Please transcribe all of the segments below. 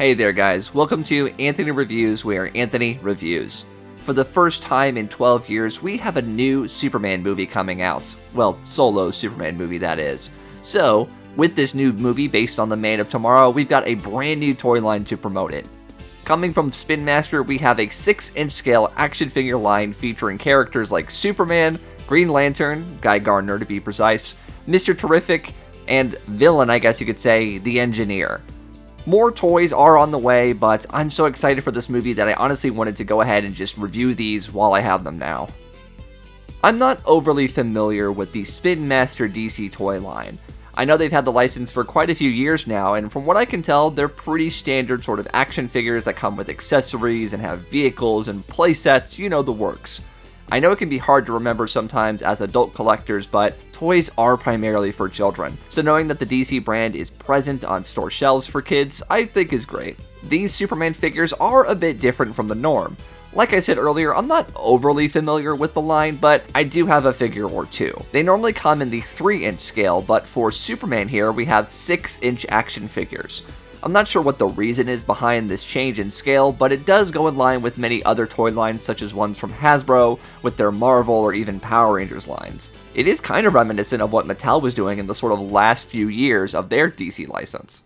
Hey there guys, welcome to Anthony Reviews, where Anthony reviews. For the first time in 12 years, we have a new Superman movie coming out. Well, solo Superman movie that is. So, with this new movie based on the Man of Tomorrow, we've got a brand new toy line to promote it. Coming from Spin Master, we have a 6-inch scale action figure line featuring characters like Superman, Green Lantern, Guy Gardner to be precise, Mr. Terrific, and villain, I guess you could say, the Engineer. More toys are on the way, but I'm so excited for this movie that I honestly wanted to go ahead and just review these while I have them now. I'm not overly familiar with the Spin Master DC toy line. I know they've had the license for quite a few years now, and from what I can tell, they're pretty standard sort of action figures that come with accessories and have vehicles and playsets, you know the works. I know it can be hard to remember sometimes as adult collectors, but toys are primarily for children, so knowing that the DC brand is present on store shelves for kids, I think is great. These Superman figures are a bit different from the norm. Like I said earlier, I'm not overly familiar with the line, but I do have a figure or two. They normally come in the 3-inch scale, but for Superman here, we have 6-inch action figures. I'm not sure what the reason is behind this change in scale, but it does go in line with many other toy lines such as ones from Hasbro, with their Marvel or even Power Rangers lines. It is kind of reminiscent of what Mattel was doing in the sort of last few years of their DC license.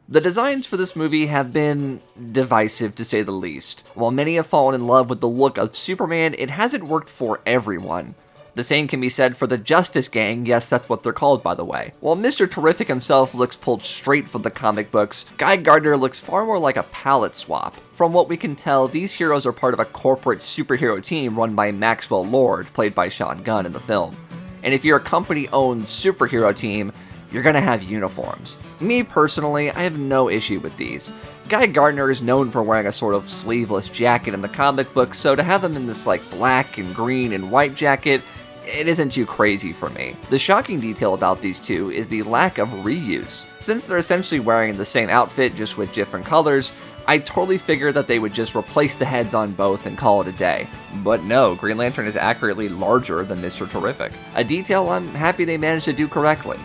The designs for this movie have been divisive to say the least. While many have fallen in love with the look of Superman, it hasn't worked for everyone. The same can be said for the Justice Gang, yes, that's what they're called by the way. While Mr. Terrific himself looks pulled straight from the comic books, Guy Gardner looks far more like a palette swap. From what we can tell, these heroes are part of a corporate superhero team run by Maxwell Lord, played by Sean Gunn in the film. And if you're a company-owned superhero team, you're gonna have uniforms. Me personally, I have no issue with these. Guy Gardner is known for wearing a sort of sleeveless jacket in the comic books, so to have him in this like black and green and white jacket, it isn't too crazy for me. The shocking detail about these two is the lack of reuse. Since they're essentially wearing the same outfit just with different colors, I totally figured that they would just replace the heads on both and call it a day. But no, Green Lantern is accurately larger than Mr. Terrific, a detail I'm happy they managed to do correctly.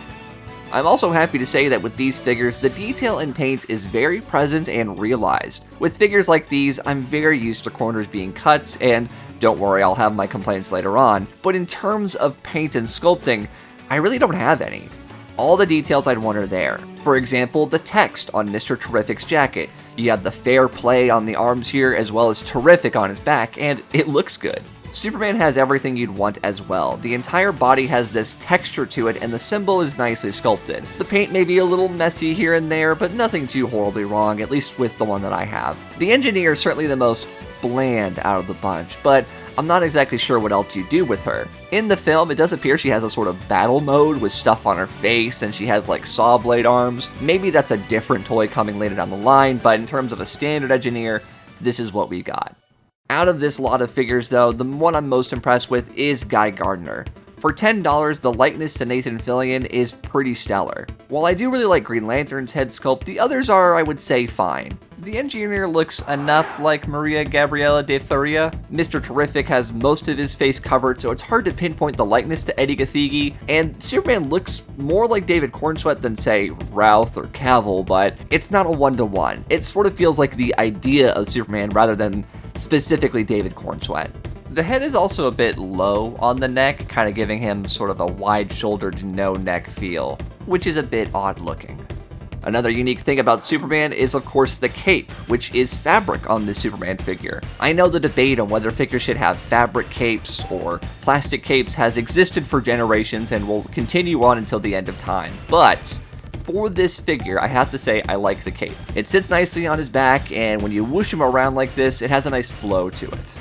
I'm also happy to say that with these figures, the detail in paint is very present and realized. With figures like these, I'm very used to corners being cut, and don't worry, I'll have my complaints later on, but in terms of paint and sculpting, I really don't have any. All the details I'd want are there. For example, the text on Mr. Terrific's jacket. You have the fair play on the arms here, as well as Terrific on his back, and it looks good. Superman has everything you'd want as well. The entire body has this texture to it, and the symbol is nicely sculpted. The paint may be a little messy here and there, but nothing too horribly wrong, at least with the one that I have. The Engineer is certainly the most bland out of the bunch, but I'm not exactly sure what else you do with her. In the film, it does appear she has a sort of battle mode with stuff on her face, and she has like saw blade arms. Maybe that's a different toy coming later down the line, but in terms of a standard Engineer, this is what we got. Out of this lot of figures though, the one I'm most impressed with is Guy Gardner. For $10, the likeness to Nathan Fillion is pretty stellar. While I do really like Green Lantern's head sculpt, the others are, I would say, fine. The Engineer looks enough like Maria Gabriela de Faria. Mr. Terrific has most of his face covered, so it's hard to pinpoint the likeness to Eddie Gathegi, and Superman looks more like David Cornsweet than, say, Routh or Cavill, but it's not a one-to-one. It sort of feels like the idea of Superman rather than specifically David Cornsweet. The head is also a bit low on the neck, kind of giving him sort of a wide-shouldered no-neck feel, which is a bit odd-looking. Another unique thing about Superman is, of course, the cape, which is fabric on this Superman figure. I know the debate on whether figures should have fabric capes or plastic capes has existed for generations and will continue on until the end of time, but for this figure, I have to say I like the cape. It sits nicely on his back, and when you whoosh him around like this, it has a nice flow to it.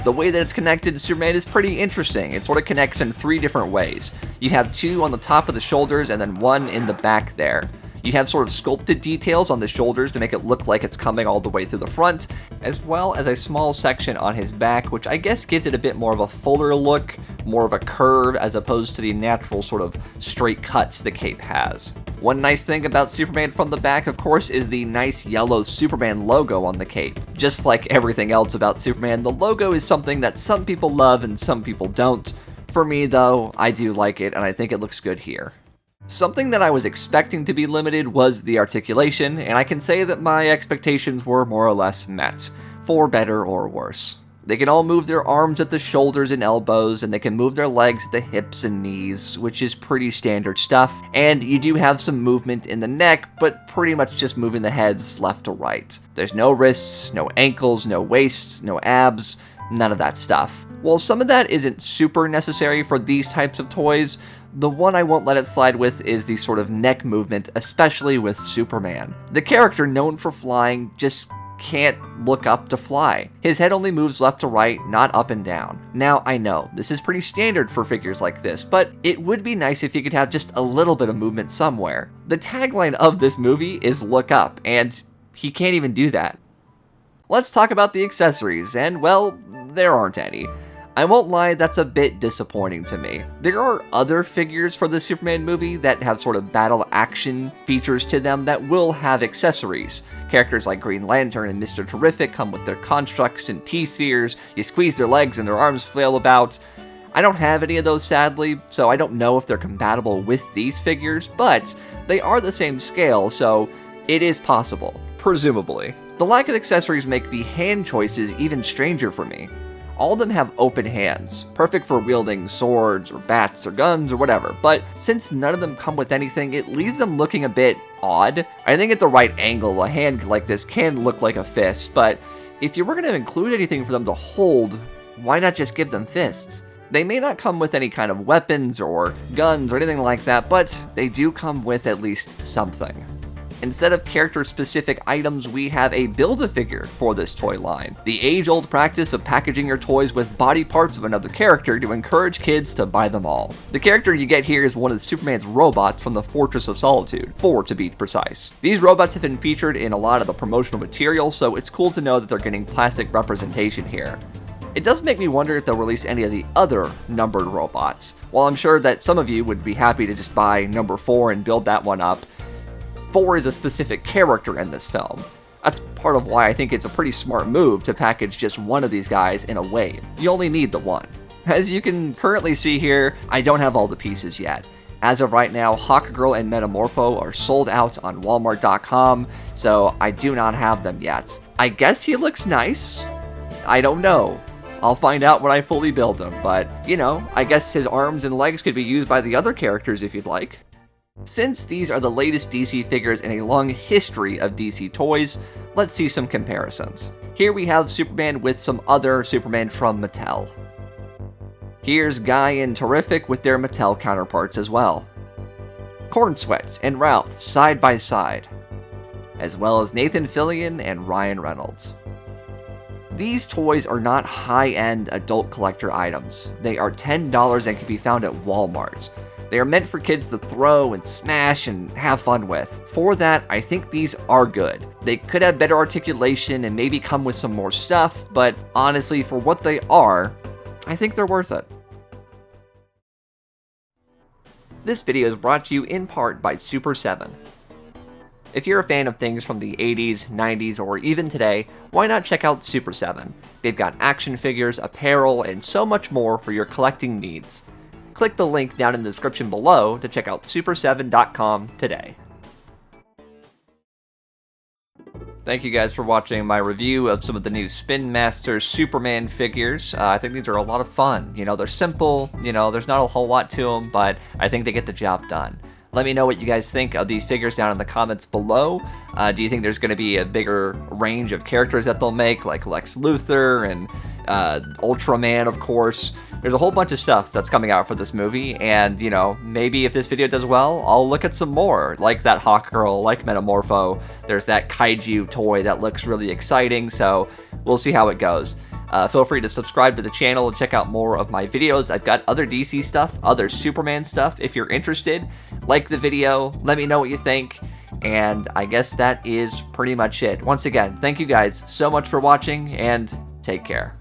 The way that it's connected to Superman is pretty interesting. It sort of connects in 3 different ways. You have 2 on the top of the shoulders and then 1 in the back there. You have sort of sculpted details on the shoulders to make it look like it's coming all the way through the front, as well as a small section on his back, which I guess gives it a bit more of a fuller look, more of a curve, as opposed to the natural sort of straight cuts the cape has. One nice thing about Superman from the back, of course, is the nice yellow Superman logo on the cape. Just like everything else about Superman, the logo is something that some people love and some people don't. For me, though, I do like it, and I think it looks good here. Something that I was expecting to be limited was the articulation, and I can say that my expectations were more or less met, for better or worse. They can all move their arms at the shoulders and elbows, and they can move their legs at the hips and knees, which is pretty standard stuff. And you do have some movement in the neck, but pretty much just moving the heads left to right. There's no wrists, no ankles, no waists, no abs, none of that stuff. While some of that isn't super necessary for these types of toys, the one I won't let it slide with is the sort of neck movement, especially with Superman. The character known for flying just can't look up to fly. His head only moves left to right, not up and down. Now, I know, this is pretty standard for figures like this, but it would be nice if you could have just a little bit of movement somewhere. The tagline of this movie is "Look Up," and he can't even do that. Let's talk about the accessories, and well, there aren't any. I won't lie, that's a bit disappointing to me. There are other figures for the Superman movie that have sort of battle action features to them that will have accessories. Characters like Green Lantern and Mr. Terrific come with their constructs and T-spheres, you squeeze their legs and their arms flail about. I don't have any of those sadly, so I don't know if they're compatible with these figures, but they are the same scale, so it is possible, presumably. The lack of accessories make the hand choices even stranger for me. All of them have open hands, perfect for wielding swords or bats or guns or whatever, but since none of them come with anything, it leaves them looking a bit odd. I think at the right angle, a hand like this can look like a fist, but if you were going to include anything for them to hold, why not just give them fists? They may not come with any kind of weapons or guns or anything like that, but they do come with at least something. Instead of character-specific items, we have a Build-A-Figure for this toy line. The age-old practice of packaging your toys with body parts of another character to encourage kids to buy them all. The character you get here is one of Superman's robots from the Fortress of Solitude, 4 to be precise. These robots have been featured in a lot of the promotional material, so it's cool to know that they're getting plastic representation here. It does make me wonder if they'll release any of the other numbered robots. While I'm sure that some of you would be happy to just buy number 4 and build that one up, 4 is a specific character in this film. That's part of why I think it's a pretty smart move to package just one of these guys in a wave. You only need the one. As you can currently see here, I don't have all the pieces yet. As of right now, Hawkgirl and Metamorpho are sold out on Walmart.com, so I do not have them yet. I guess he looks nice. I don't know. I'll find out when I fully build him, but, you know, I guess his arms and legs could be used by the other characters if you'd like. Since these are the latest DC figures in a long history of DC toys, let's see some comparisons. Here we have Superman with some other Superman from Mattel. Here's Guy and Terrific with their Mattel counterparts as well. Cornsweat and Ralph side by side, as well as Nathan Fillion and Ryan Reynolds. These toys are not high-end adult collector items. They are $10 and can be found at Walmart. They are meant for kids to throw and smash and have fun with. For that, I think these are good. They could have better articulation and maybe come with some more stuff, but honestly, for what they are, I think they're worth it. This video is brought to you in part by Super 7. If you're a fan of things from the 80s, 90s, or even today, why not check out Super 7? They've got action figures, apparel, and so much more for your collecting needs. Click the link down in the description below to check out super7.com today. Thank you guys for watching my review of some of the new Spin Master Superman figures. I think these are a lot of fun. You know, they're simple, you know, there's not a whole lot to them, but I think they get the job done. Let me know what you guys think of these figures down in the comments below. Do you think there's going to be a bigger range of characters that they'll make, like Lex Luthor and Ultraman, of course? There's a whole bunch of stuff that's coming out for this movie, and, you know, maybe if this video does well, I'll look at some more, like that Hawkgirl, like Metamorpho. There's that Kaiju toy that looks really exciting, so we'll see how it goes. Feel free to subscribe to the channel and check out more of my videos. I've got other DC stuff, other Superman stuff. If you're interested, like the video, let me know what you think, and I guess that is pretty much it. Once again, thank you guys so much for watching, and take care.